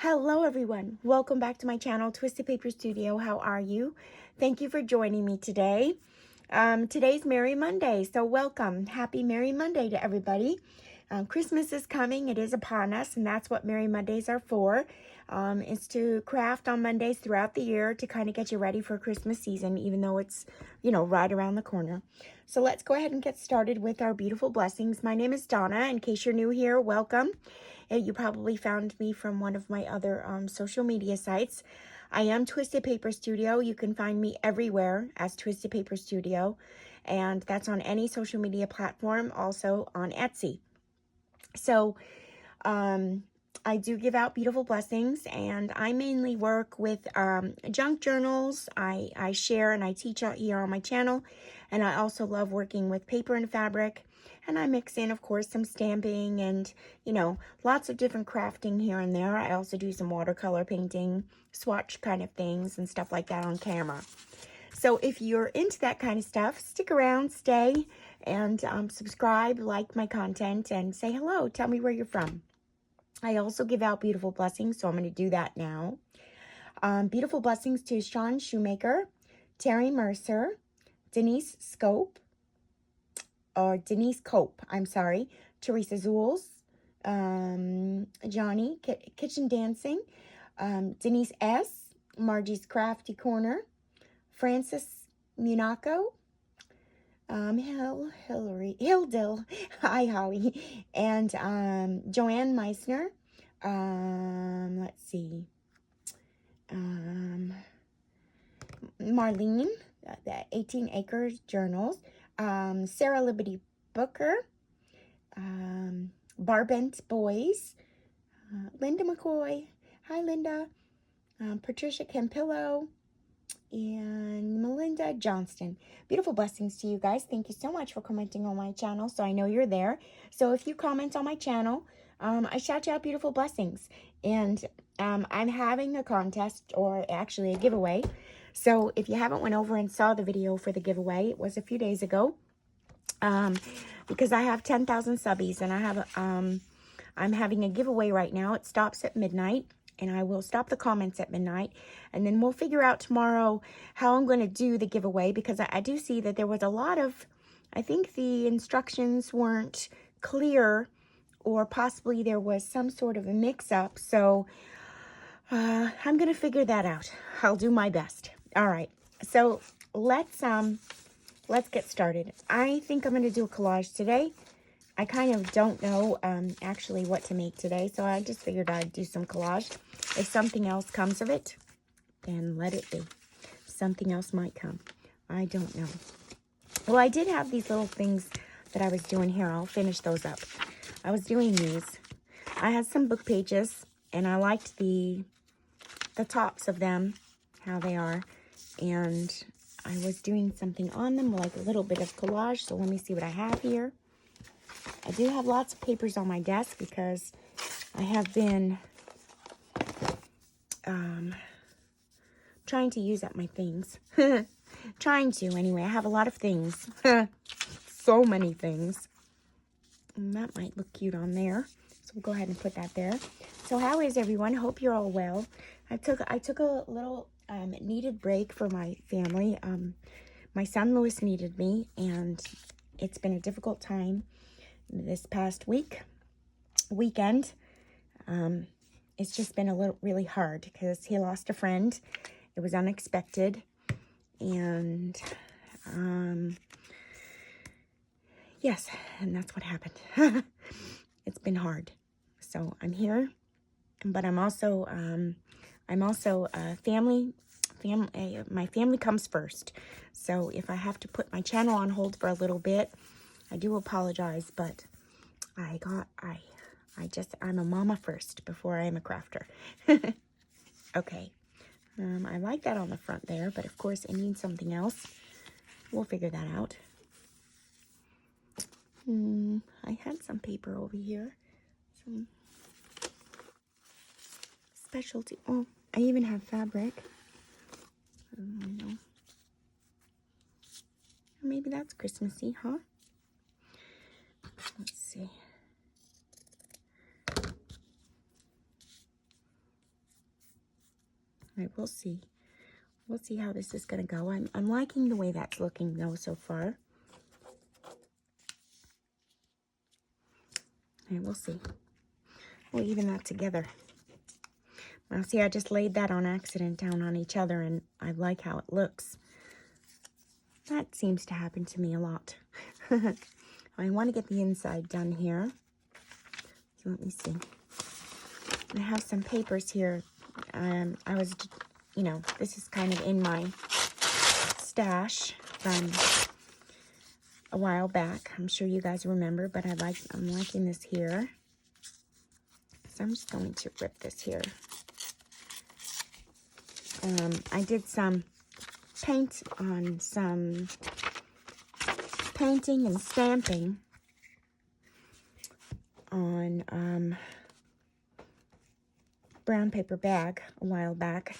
Hello everyone, welcome back to my channel, Twisted Paper Studio. How are you? Thank you for joining me today. Today's Merry Monday, so welcome. Happy Merry Monday to everybody. Christmas is coming, it is upon us, and that's what Merry Mondays are for. It's to craft on Mondays throughout the year to kind of get you ready for Christmas season, even though it's, right around the corner. So let's go ahead and get started with our beautiful blessings. My name is Donna. In case you're new here, welcome. You probably found me from one of my other social media sites. I am Twisted Paper Studio. You can find me everywhere as Twisted Paper Studio, and that's on any social media platform, also on Etsy. So I do give out beautiful blessings, and I mainly work with junk journals. I share and I teach out here on my channel, and I also love working with paper and fabric. And I mix in, of course, some stamping and, lots of different crafting here and there. I also do some watercolor painting, swatch kind of things and stuff like that on camera. So if you're into that kind of stuff, stick around, stay, and subscribe, like my content, and say hello. Tell me where you're from. I also give out beautiful blessings, so I'm going to do that now. Beautiful blessings to Sean Shoemaker, Terry Mercer, Denise Cope, Teresa Zules, Johnny Kitchen Dancing, Denise S., Margie's Crafty Corner, Francis Munaco, Hildill, hi Holly, and Joanne Meissner, let's see, Marlene, the 18 Acres Journals, Sarah Liberty Booker, Barbent Boys, Linda McCoy, hi Linda, Patricia Campillo, and Melinda Johnston. Beautiful blessings to you guys. Thank you so much for commenting on my channel, so I know you're there. So if you comment on my channel, I shout you out beautiful blessings. And I'm having a contest, or actually a giveaway. So if you haven't went over and saw the video for the giveaway, it was a few days ago. Because I have 10,000 subbies, and I have I'm having a giveaway right now. It stops at midnight, and I will stop the comments at midnight, and then we'll figure out tomorrow how I'm going to do the giveaway, because I do see that there was a lot of, I think the instructions weren't clear, or possibly there was some sort of a mix-up. So I'm going to figure that out. I'll do my best. All right, so let's get started. I think I'm going to do a collage today. I kind of don't know actually what to make today, so I just figured I'd do some collage. If something else comes of it, then let it be. Something else might come. I don't know. Well, I did have these little things that I was doing here. I'll finish those up. I was doing these. I had some book pages, and I liked the tops of them, how they are, and I was doing something on them, like a little bit of collage. So let me see what I have here. I do have lots of papers on my desk because I have been trying to use up my things. Trying to, anyway. I have a lot of things. So many things. And that might look cute on there. So we'll go ahead and put that there. So how is everyone? Hope you're all well. I took a little needed break for my family. My son Lewis needed me, and it's been a difficult time this past weekend. It's just been really hard because he lost a friend. It was unexpected, and yes, and that's what happened. It's been hard. So I'm here, but I'm also my family comes first. So if I have to put my channel on hold for a little bit, I do apologize, but I'm a mama first before I am a crafter. Okay. I like that on the front there, but of course it means something else. We'll figure that out. I had some paper over here. Some specialty. Oh, I even have fabric. I don't know. Maybe that's Christmassy, huh? Let's see. right, we'll see. We'll see how this is going to go. I'm liking the way that's looking, though, so far. All right, we'll see. We'll even that together. Well, see, I just laid that on accident down on each other, and I like how it looks. That seems to happen to me a lot. I want to get the inside done here. So let me see. I have some papers here. I was, you know, this is kind of in my stash from a while back. I'm sure you guys remember, but I'm liking this here. So I'm just going to rip this here. I did some paint on some painting and stamping on brown paper bag a while back,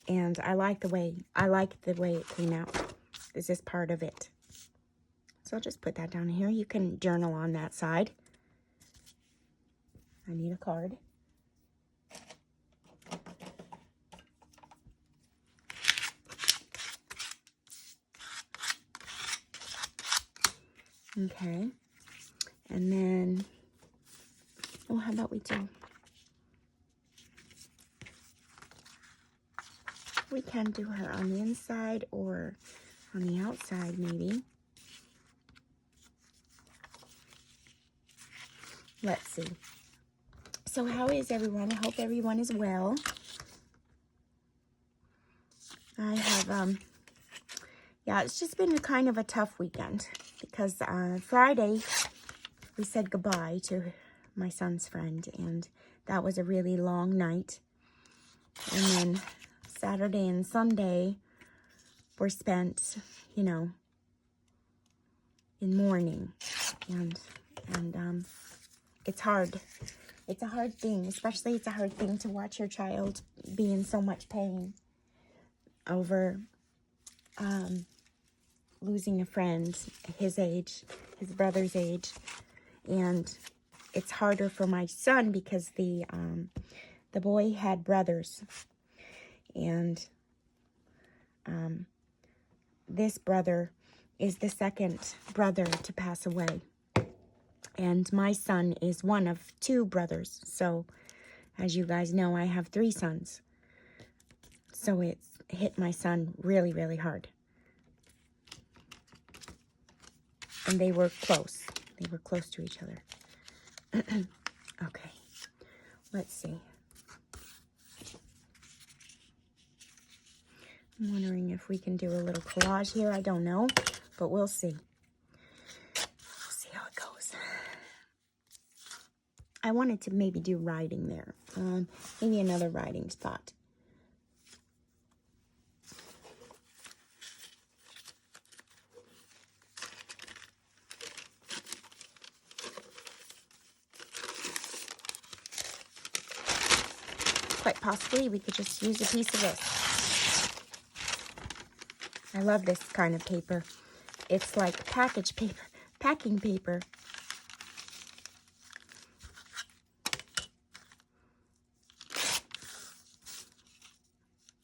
and I like the way it came out. This is part of it, so I'll just put that down here. You can journal on that side. I need a card. Okay, and then, oh, how about we can do her on the inside or on the outside, maybe. Let's see. So how is everyone? I hope everyone is well. I have, yeah, it's just been kind of a tough weekend because Friday we said goodbye to my son's friend, and that was a really long night. And then Saturday and Sunday were spent, you know, in mourning, and it's hard. It's a hard thing, especially it's a hard thing to watch your child be in so much pain over losing a friend his age, his brother's age. And it's harder for my son because the boy had brothers, and this brother is the second brother to pass away, and my son is one of two brothers. So as you guys know, I have 3 sons, so it's hit my son really, really hard. And they were close. They were close to each other. Okay, let's see. I'm wondering if we can do a little collage here. I don't know, but we'll see. We'll see how it goes. I wanted to maybe do writing there. Maybe another writing spot. Quite possibly we could just use a piece of this. I love this kind of paper. It's like package paper, packing paper.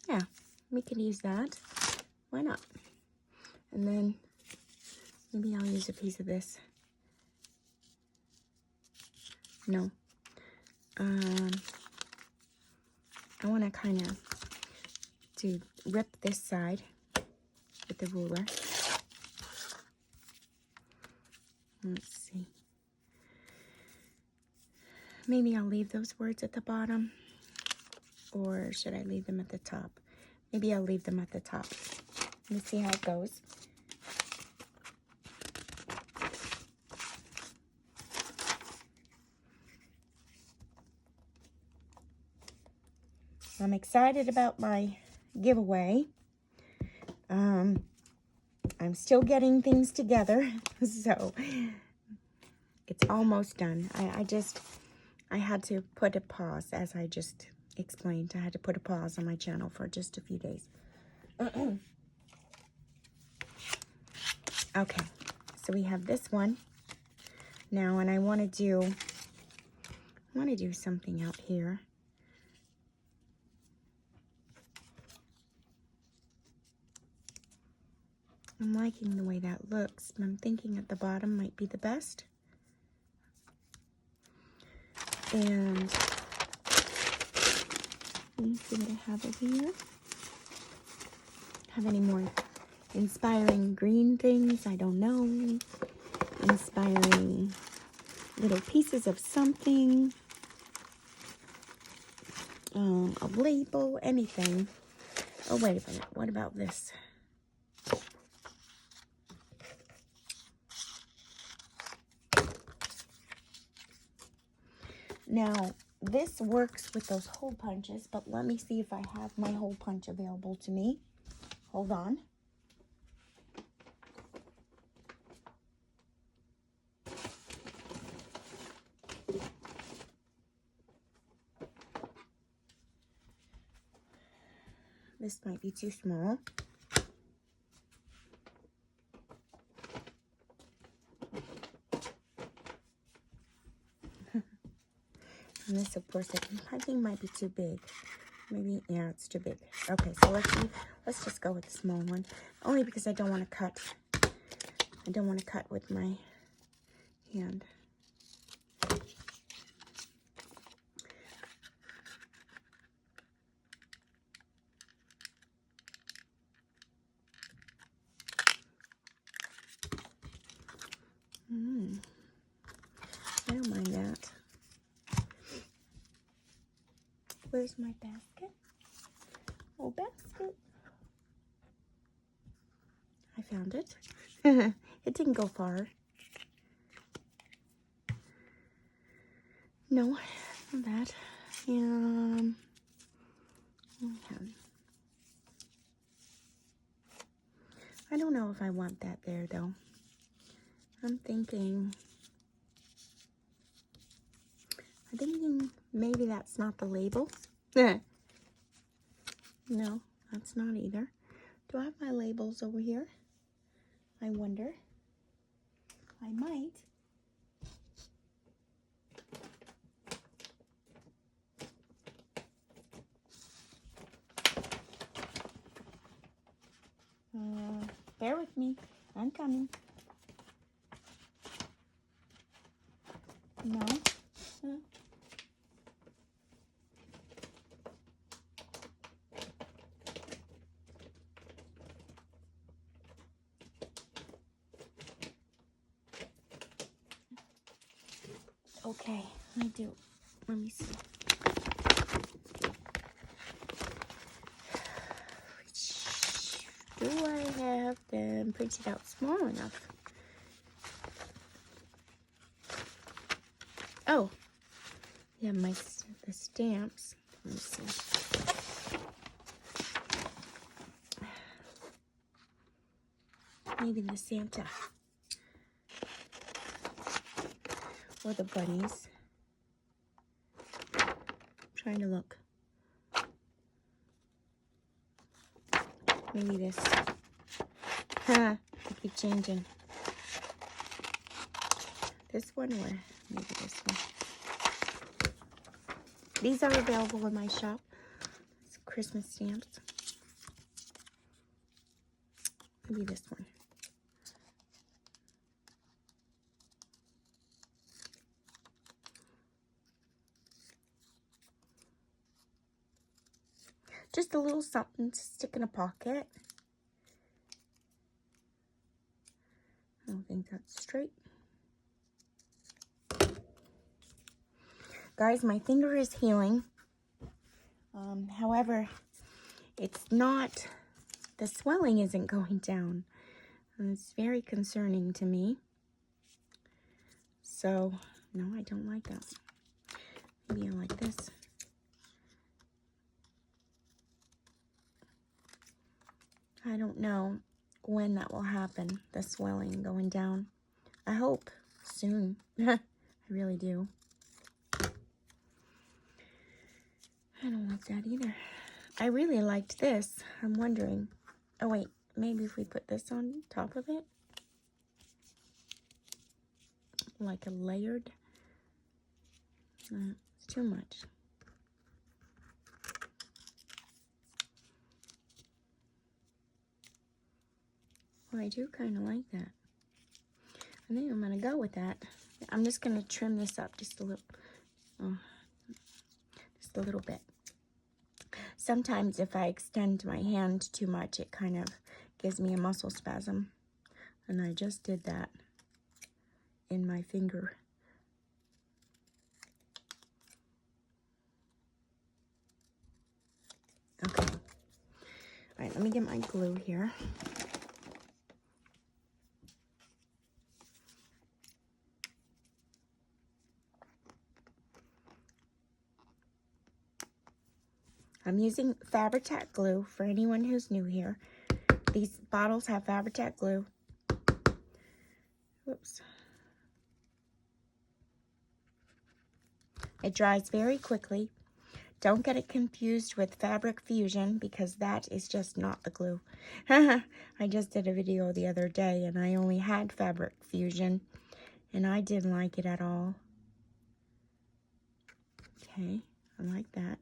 Yeah, we could use that. Why not? And then maybe I'll use a piece of this. No. I want to kind of rip this side with the ruler. Let's see. Maybe I'll leave those words at the bottom, or should I leave them at the top? Maybe I'll leave them at the top. Let's see how it goes. I'm excited about my giveaway. I'm still getting things together, so it's almost done. I had to put a pause, as I just explained. I had to put a pause on my channel for just a few days. Okay, so we have this one now, and I want to do something out here. I'm liking the way that looks. I'm thinking at the bottom might be the best. And let me see what I have over here. Have any more inspiring green things? I don't know. Inspiring little pieces of something. A label, anything. Oh, wait a minute. What about this? Now, this works with those hole punches, but let me see if I have my hole punch available to me. Hold on. This might be too small. And this, of course, I think might be too big. Maybe, yeah, it's too big. Okay, so let's just go with the small one. Only because I don't want to cut. I don't want to cut with my hand. I don't mind that. Where's my basket? Oh, basket. I found it. It didn't go far. No, not that. Okay. I don't know if I want that there, though. I'm thinking maybe that's not the label. No, that's not either. Do I have my labels over here? I wonder. I might. Bear with me. I'm coming. No. Okay, I do. Let me see. Do I have them printed out small enough? Oh, yeah, the stamps. Let me see. Maybe the Santa or the bunnies. I'm trying to look. Maybe this. I keep changing. This one or maybe this one. These are available in my shop. It's Christmas stamps. Maybe this one. Just a little something to stick in a pocket. I don't think that's straight. Guys, my finger is healing. However, it's not, the swelling isn't going down. And it's very concerning to me. So, no, I don't like that. Maybe I like this. I don't know when that will happen, the swelling going down. I hope soon. I really do. I don't like that either. I really liked this. I'm wondering. Oh, wait. Maybe if we put this on top of it. Like a layered. It's too much. Well, I do kind of like that. I think I'm going to go with that. I'm just going to trim this up just a little. Oh, just a little bit. Sometimes if I extend my hand too much, it kind of gives me a muscle spasm. And I just did that in my finger. Okay. All right, let me get my glue here. I'm using Fabri-Tac glue for anyone who's new here. These bottles have Fabri-Tac glue. Whoops. It dries very quickly. Don't get it confused with Fabric Fusion because that is just not the glue. I just did a video the other day and I only had Fabric Fusion and I didn't like it at all. Okay, I like that.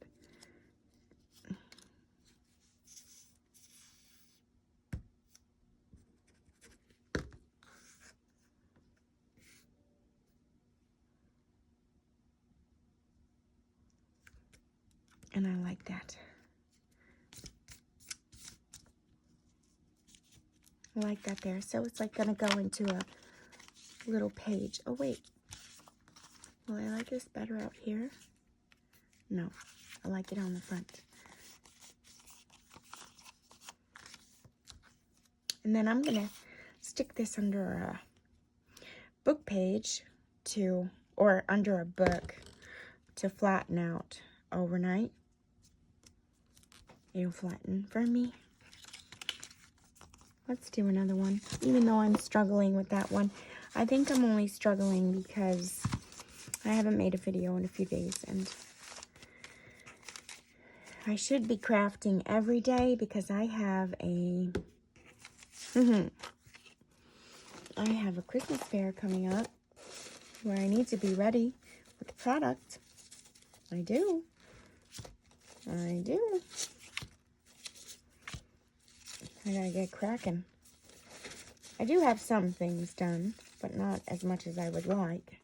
And I like that. I like that there. So it's like gonna go into a little page. Oh wait, will I like this better out here? No, I like it on the front. And then I'm gonna stick this under a book page or under a book to flatten out overnight. It'll flatten for me. Let's do another one, even though I'm struggling with that one. I think I'm only struggling because I haven't made a video in a few days, and I should be crafting every day because I have a Christmas fair coming up where I need to be ready with the product. I do. I gotta get cracking. I do have some things done, but not as much as I would like.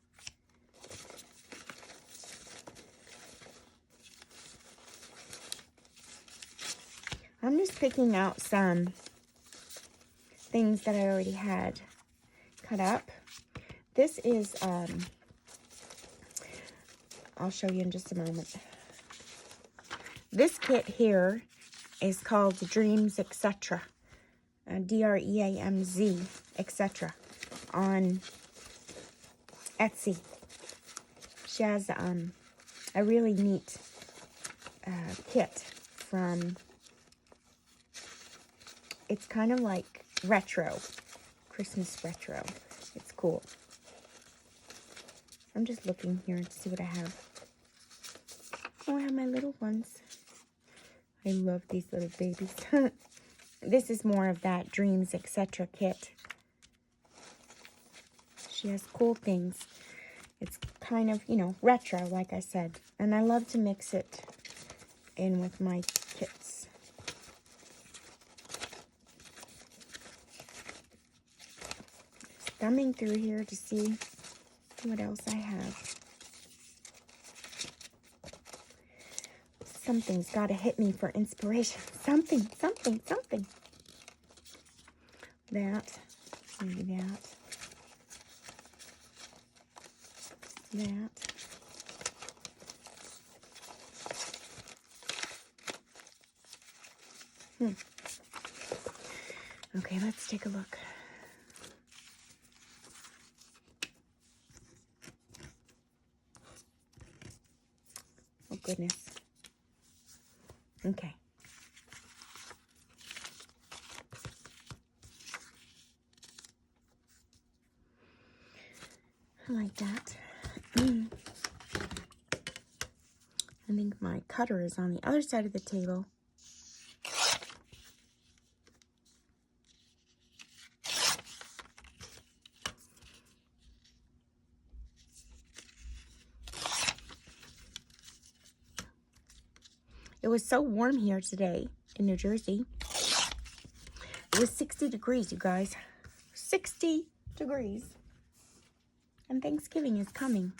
I'm just picking out some things that I already had cut up. This is, I'll show you in just a moment. This kit here is called Dreams, Etc. DREAMZ, etc. on Etsy. She has a really neat kit from, it's kind of like retro, Christmas retro. It's cool. I'm just looking here to see what I have. Oh, I have my little ones. I love these little babies. This is more of that Dreams, Etc. kit. She has cool things. It's kind of, you know, retro, like I said. And I love to mix it in with my kits. Thumbing through here to see what else I have. Something's got to hit me for inspiration. Something. That. Maybe that. That. Okay, let's take a look. Oh, goodness. Okay. I like that. I think my cutter is on the other side of the table. It was so warm here today in New Jersey It was 60 degrees, you guys. 60 degrees. And Thanksgiving is coming.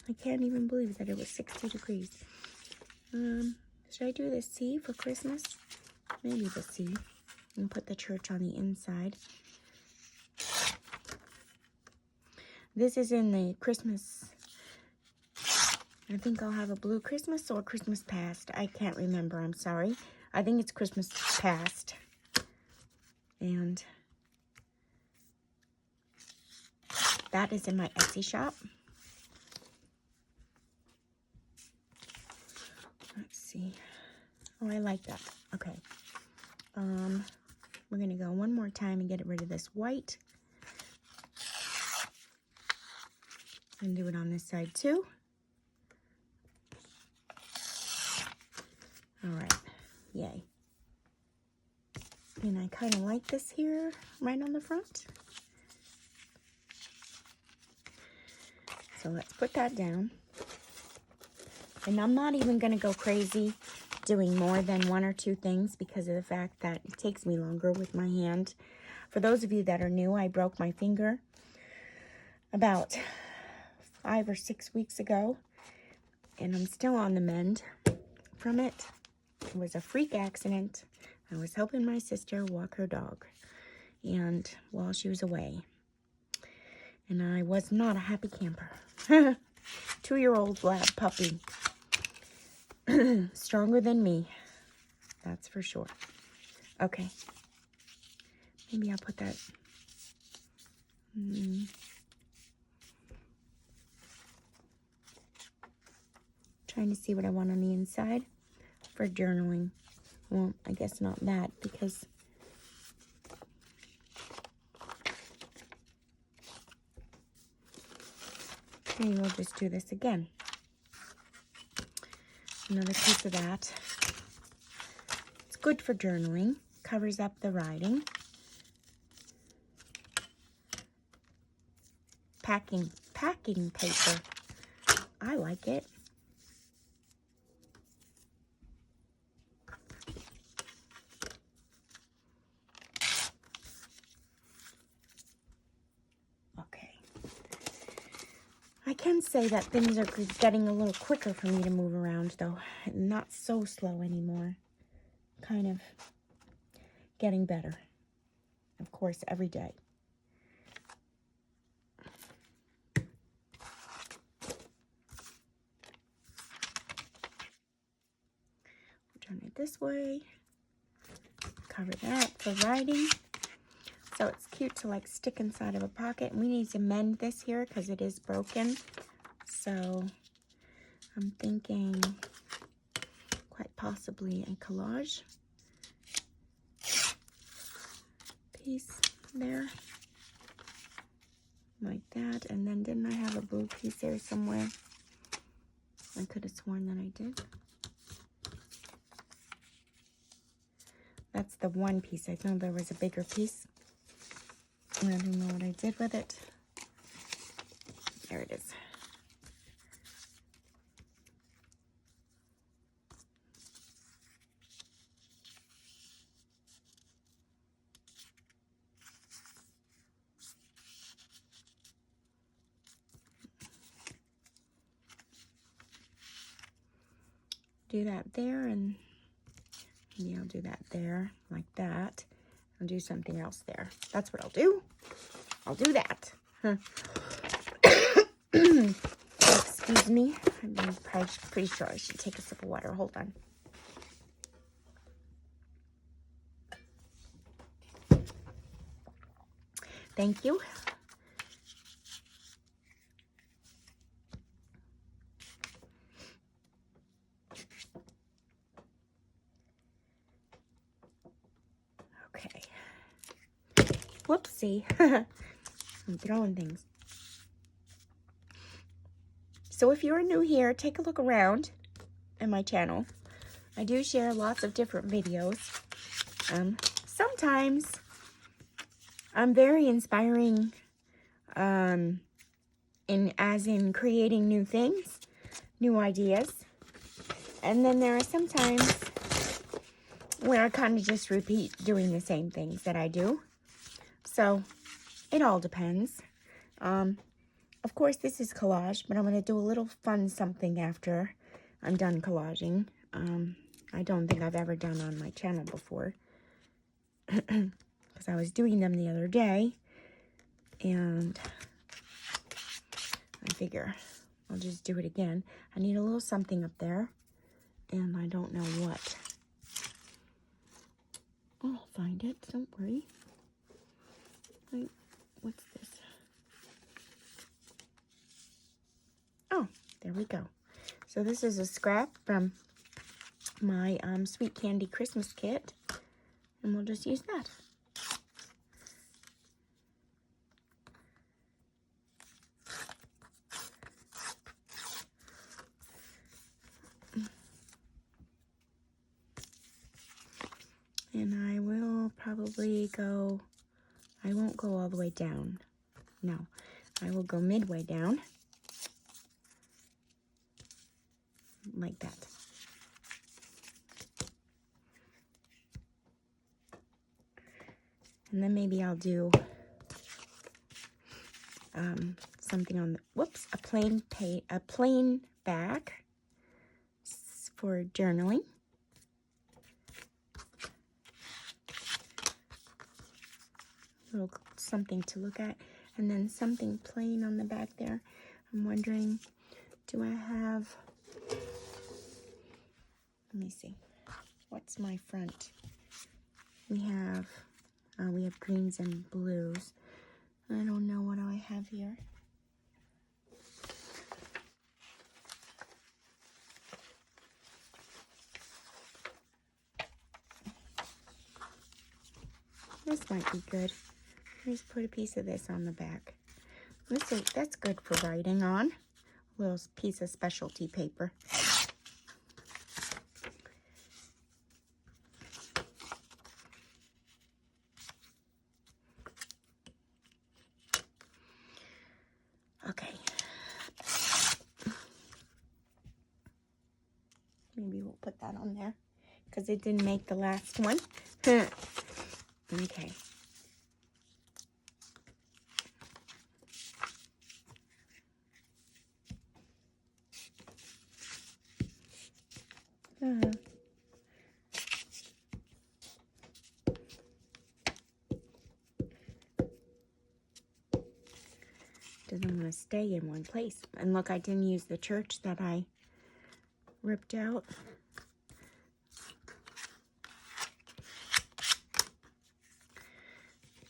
I can't even believe that it was 60 degrees. Should I do the C for Christmas? Maybe the C. And put the church on the inside. This is in the Christmas. I think I'll have a blue Christmas or Christmas past. I can't remember. I'm sorry. I think it's Christmas past. And that is in my Etsy shop. Let's see. Oh, I like that. Okay. We're going to go one more time and get rid of this white. And do it on this side too. All right. Yay. And I kind of like this here, right on the front. So let's put that down. And I'm not even going to go crazy doing more than one or two things because of the fact that it takes me longer with my hand. For those of you that are new, I broke my finger about 5 or 6 weeks ago. And I'm still on the mend from it. It was a freak accident. I was helping my sister walk her dog, and while she was away, and I was not a happy camper. 2-year-old lab puppy, stronger than me, that's for sure. Okay, maybe I'll put that. Trying to see what I want on the inside for journaling. Well, I guess not that, because maybe we'll just do this again. Another piece of that. It's good for journaling. Covers up the writing. Packing paper. I like it. I can say that things are getting a little quicker for me to move around, though. Not so slow anymore. Kind of getting better. Of course, every day. Turn it this way. Cover that for writing. So it's cute to like stick inside of a pocket. And we need to mend this here because it is broken. So I'm thinking quite possibly a collage piece there. Like that. And then didn't I have a blue piece there somewhere? I could have sworn that I did. That's the one piece. I know there was a bigger piece. I don't know what I did with it. There it is. Do that there, and maybe I'll do that there, like that. I'll do something else there. That's what I'll do. I'll do that. Huh. Excuse me. I'm pretty sure I should take a sip of water. Hold on. Thank you. Okay. Whoopsie. I'm throwing things. So if you're new here, take a look around at my channel. I do share lots of different videos. Sometimes I'm very inspiring as in creating new things, new ideas. And then there are sometimes where I kind of just repeat doing the same things that I do. So it all depends. Of course, this is collage, but I'm going to do a little fun something after I'm done collaging. I don't think I've ever done on my channel before. Because I was doing them the other day. And I figure I'll just do it again. I need a little something up there. And I don't know what. I'll find it. Don't worry. Wait, what's this? Oh, there we go. So this is a scrap from my Sweet Candy Christmas kit. And we'll just use that. And I will probably go, I won't go all the way down. No, I will go midway down. Like that. And then maybe I'll do something on the, whoops, a plain back for journaling. Little something to look at, and then something plain on the back there. I'm wondering, do I have, let me see, what's my front? We have greens and blues. I don't know what I have here. This might be good. Just put a piece of this on the back. That's good for writing on. A little piece of specialty paper. Okay. Maybe we'll put that on there because it didn't make the last one. Okay. Doesn't want to stay in one place. And look, I didn't use the church that I ripped out.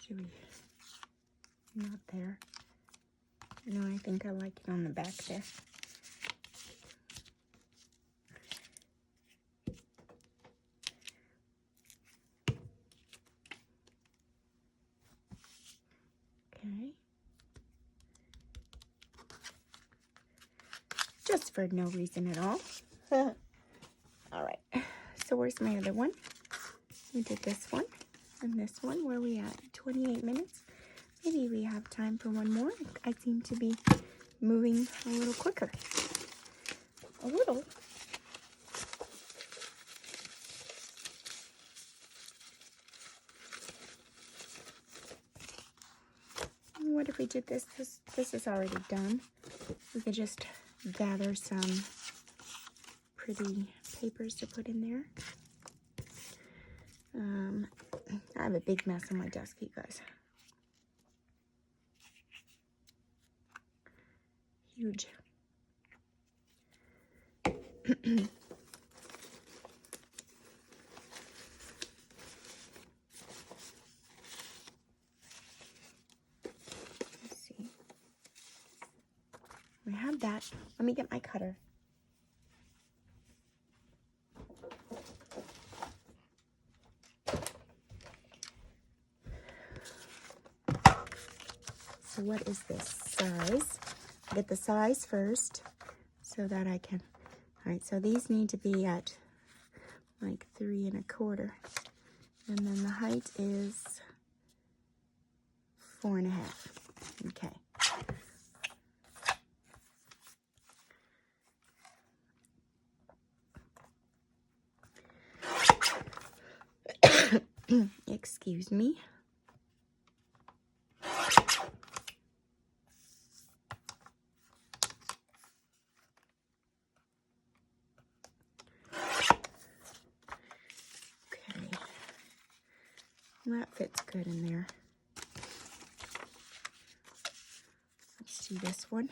Should we? Not there. No, I think I like it on the back there. Okay. Just for no reason at all. All right. So where's my other one? We did this one and this one. Where are we at? 28 minutes. Maybe we have time for one more. I seem to be moving a little quicker. A little. What if we did this? This is already done. We could just gather some pretty papers to put in there. I have a big mess on my desk, you guys. Huge. Let's see. We have that. Let me get my cutter. So what is this size? Get the size first so that I can, all right, so these need to be at like 3 1/4. And then the height is 4 1/2. Okay. Excuse me. Okay. That fits good in there. Let's see this one.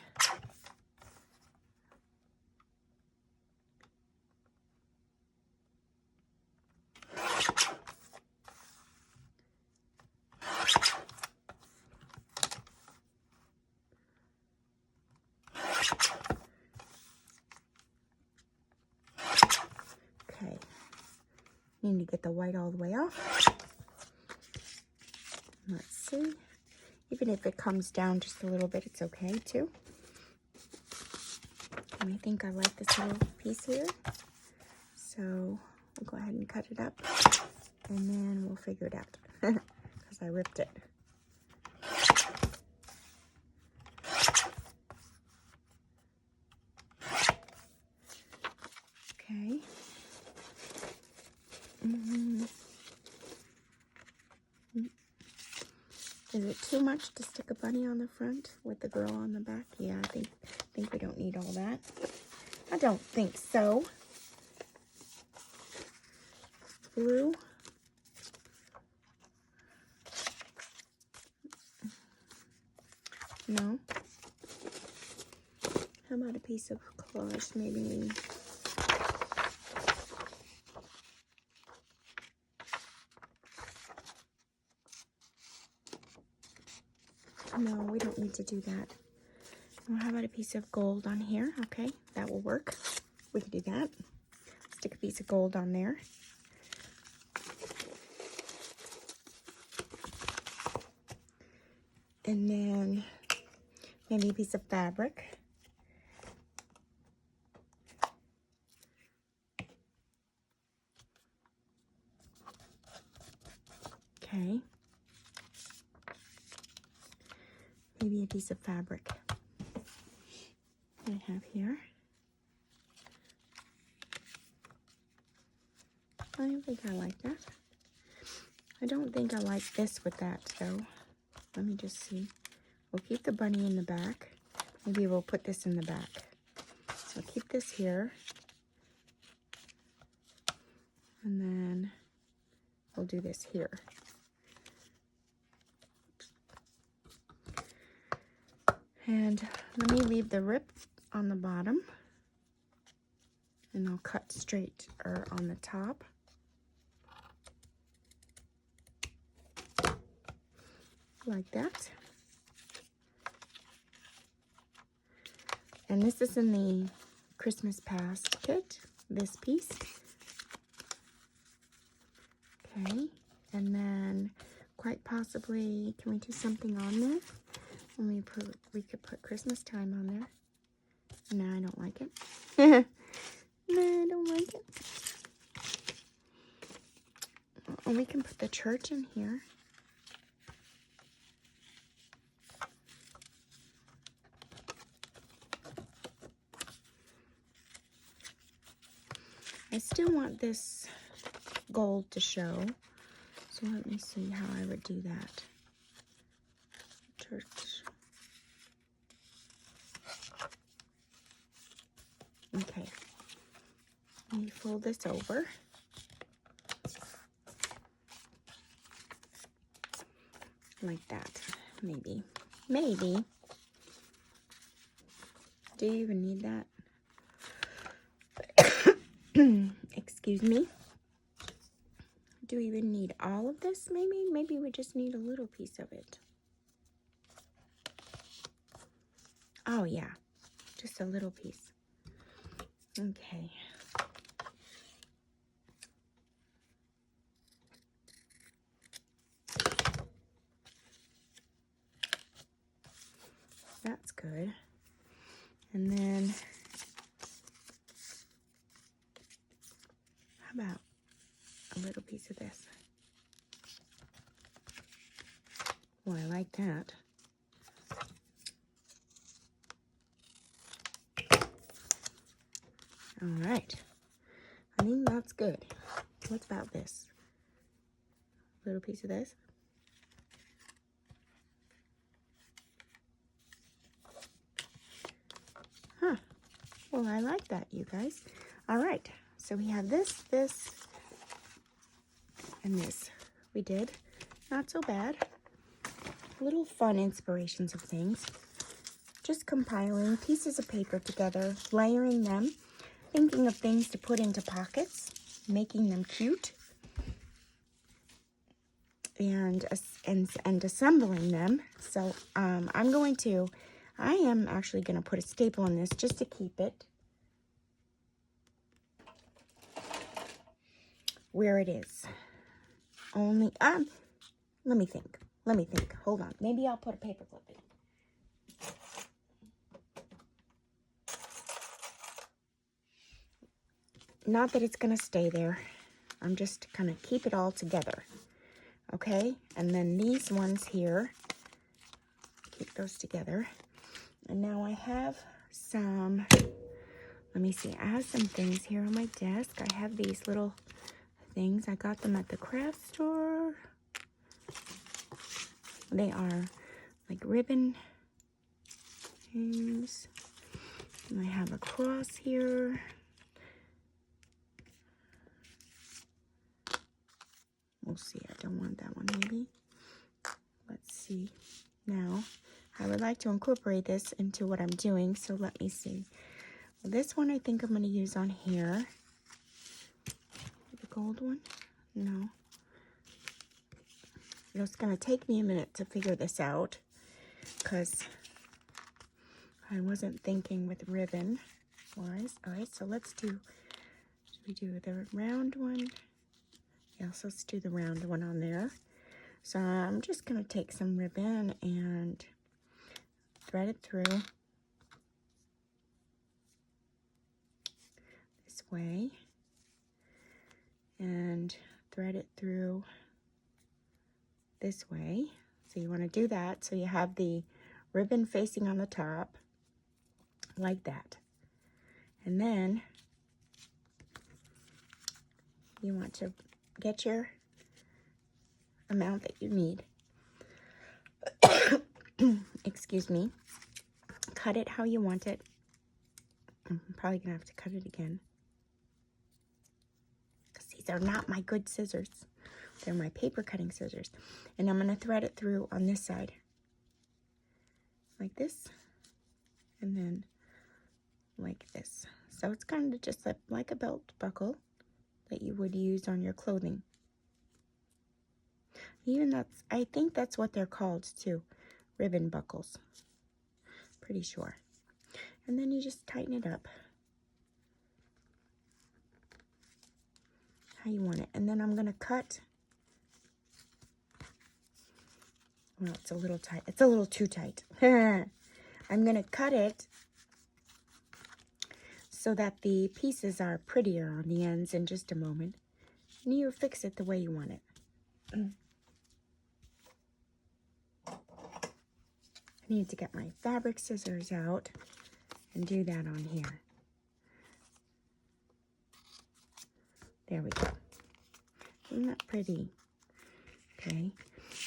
Okay. Need to get the white all the way off. Let's see. Even if it comes down just a little bit, it's okay too. And I think I like this little piece here. So I'll go ahead and cut it up. And then we'll figure it out. Because I ripped it. Okay. Is it too much to stick a bunny on the front with the girl on the back? Yeah, I think we don't need all that. I don't think so. Blue. No. How about a piece of collage, maybe? No, we don't need to do that. Well, how about a piece of gold on here? Okay, that will work. We can do that. Stick a piece of gold on there. And then maybe a piece of fabric. Okay. Maybe a piece of fabric I have here. I don't think I like that. I don't think I like this with that, though. Let me just see. We'll keep the bunny in the back. Maybe we'll put this in the back. So keep this here. And then we'll do this here. And let me leave the rip on the bottom. And I'll cut straight or on the top. Like that. And this is in the Christmas Past kit, this piece. Okay, and then quite possibly, can we do something on there? We could put Christmas time on there. No, I don't like it. No, I don't like it. Oh, we can put the church in here. I still want this gold to show, so let me see how I would do that. Church. Okay. Let me fold this over. Like that, maybe. Maybe. Do you even need that? Excuse me. Do we even need all of this, maybe? Maybe we just need a little piece of it. Oh, yeah. Just a little piece. Okay. That's good. And then, how about a little piece of this? Oh, I like that. All right. I think that's good. What about this? little piece of this. Huh. Well, I like that, you guys. All right. So we have this, and this. We did. Not so bad. Little fun inspirations of things. Just compiling pieces of paper together, layering them, thinking of things to put into pockets, making them cute, and assembling them. So I am actually going to put a staple in this just to keep it where it is. Only, let me think. Hold on. Maybe I'll put a paper clip in. Not that it's going to stay there. I'm just going to keep it all together. Okay? And then these ones here, keep those together. And now I have some, let me see. I have some things here on my desk. I have these little things. I got them at the craft store. They are like ribbon things. And I have a cross here. We'll see. I don't want that one, maybe. Let's see. Now, I would like to incorporate this into what I'm doing, so let me see. Well, this one I think I'm going to use on here. The gold one? No. It's going to take me a minute to figure this out, because I wasn't thinking with ribbon-wise. All right, so let's do, should we do the round one? Yes, let's do the round one on there. So I'm just going to take some ribbon and thread it through this way and thread it through this way. So you want to do that so you have the ribbon facing on the top like that. And then you want to get your amount that you need. Excuse me. Cut it how you want it. I'm probably gonna have to cut it again, because these are not my good scissors. They're my paper cutting scissors. And I'm gonna thread it through on this side. Like this. And then like this. So it's kind of just like a belt buckle that you would use on your clothing. I think that's what they're called too, ribbon buckles. Pretty sure. And then you just tighten it up how you want it. And then I'm gonna cut. Well, it's a little tight. It's a little too tight. I'm gonna cut it so that the pieces are prettier on the ends in just a moment. And you fix it the way you want it. I need to get my fabric scissors out and do that on here. There we go. Isn't that pretty? Okay.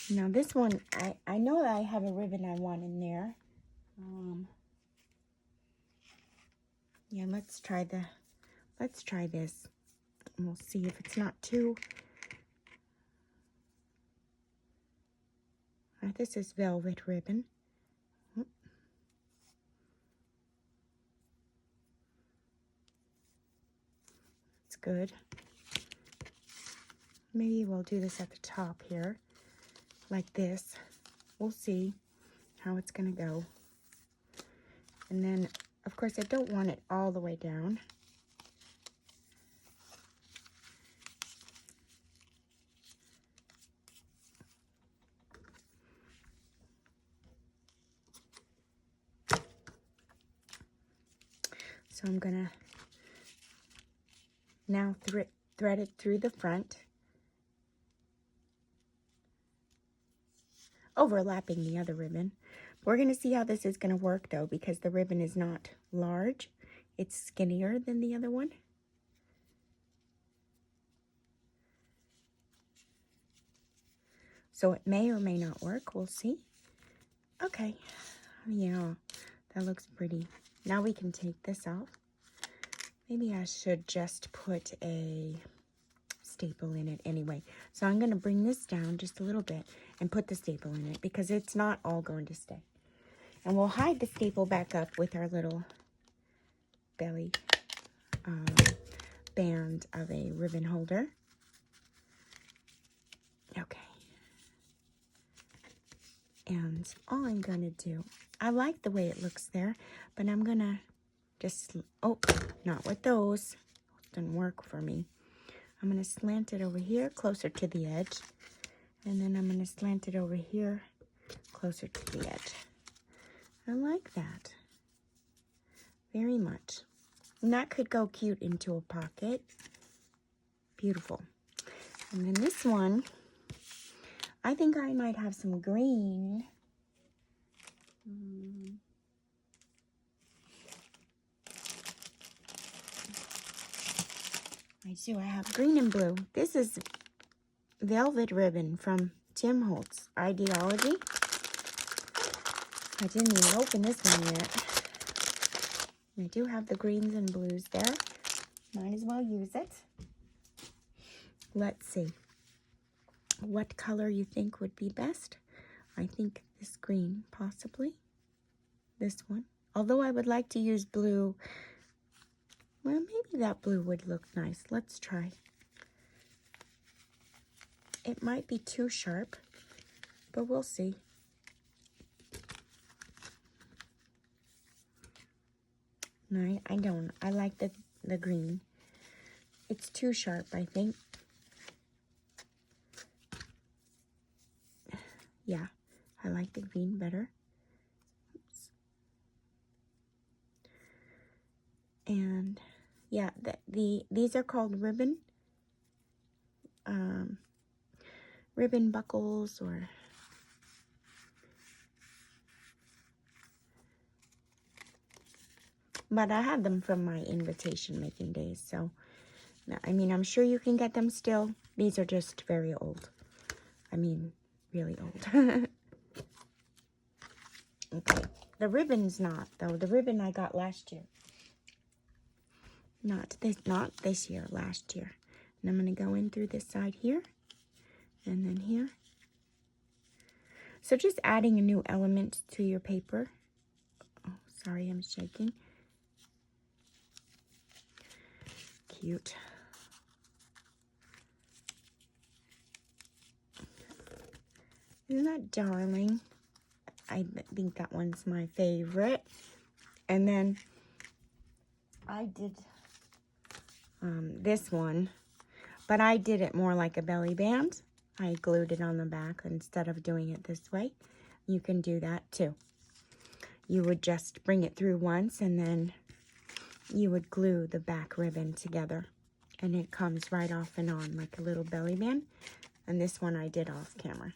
Now this one, I know that I have a ribbon I want in there. Yeah, let's try this. And we'll see if it's not too. This is velvet ribbon. It's good. Maybe we'll do this at the top here, like this. We'll see how it's gonna go. And then, of course, I don't want it all the way down. So I'm gonna now thread it through the front, overlapping the other ribbon. We're gonna see how this is gonna work though, because the ribbon is not large. It's skinnier than the other one. So it may or may not work. We'll see. Okay. Yeah, that looks pretty. Now we can take this off. Maybe I should just put a staple in it anyway. So I'm going to bring this down just a little bit and put the staple in it because it's not all going to stay. And we'll hide the staple back up with our little belly band of a ribbon holder. Okay. And all I'm going to do, I like the way it looks there, but I'm going to just, oh, not with those. Didn't work for me. I'm going to slant it over here closer to the edge. And then I'm going to slant it over here closer to the edge. I like that very much. And that could go cute into a pocket. Beautiful. And then this one, I think I might have some green. I do. I have green and blue. This is velvet ribbon from Tim Holtz Ideology. I didn't even open this one yet. I do have the greens and blues there. Might as well use it. Let's see. What color you think would be best? I think this green, possibly. This one. Although I would like to use blue. Well, maybe that blue would look nice. Let's try. It might be too sharp, but we'll see. No, I don't. I like the green. It's too sharp, I think. Yeah, I like the green better. Oops. And yeah, these are called ribbon buckles, or but I had them from my invitation making days, so I mean, I'm sure you can get them still. These are just very old. I mean, really old. Okay, the ribbon's not, though. The ribbon I got last year. Not this year, last year. And I'm going to go in through this side here, and then here. So just adding a new element to your paper. Oh, sorry, I'm shaking. Cute. Isn't that darling? I think that one's my favorite. And then I did this one, but I did it more like a belly band. I glued it on the back instead of doing it this way. You can do that too. You would just bring it through once, and then you would glue the back ribbon together, and it comes right off and on like a little belly band. And this one I did off camera.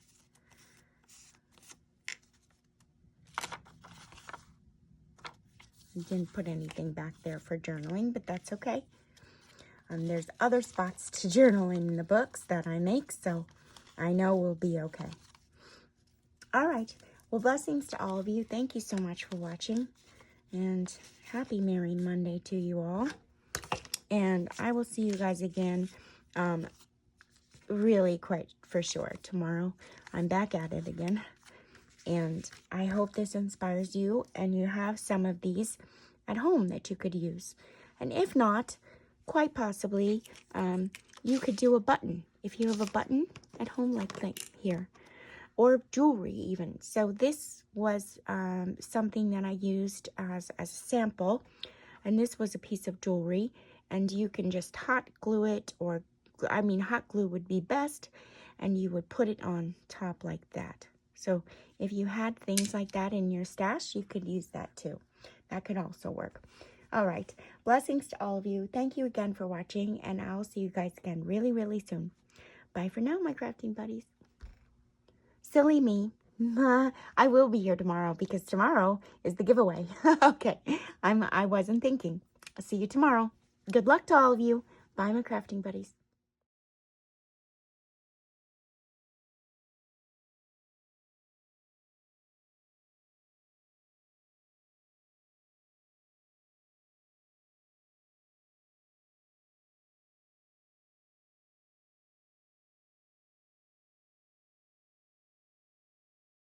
I didn't put anything back there for journaling, but that's okay. There's other spots to journal in the books that I make, so I know we'll be okay. All right. Well, blessings to all of you. Thank you so much for watching, and happy Merry Monday to you all. And I will see you guys again really quite for sure tomorrow. I'm back at it again. And I hope this inspires you and you have some of these at home that you could use. And if not, quite possibly, you could do a button. If you have a button at home, like here, or jewelry even. So this was something that I used as a sample. And this was a piece of jewelry. And you can just hot glue it, or, I mean, hot glue would be best. And you would put it on top like that. So if you had things like that in your stash, you could use that too. That could also work. All right. Blessings to all of you. Thank you again for watching, and I'll see you guys again really, really soon. Bye for now, my crafting buddies. Silly me. I will be here tomorrow because tomorrow is the giveaway. Okay. I wasn't thinking. I'll see you tomorrow. Good luck to all of you. Bye, my crafting buddies.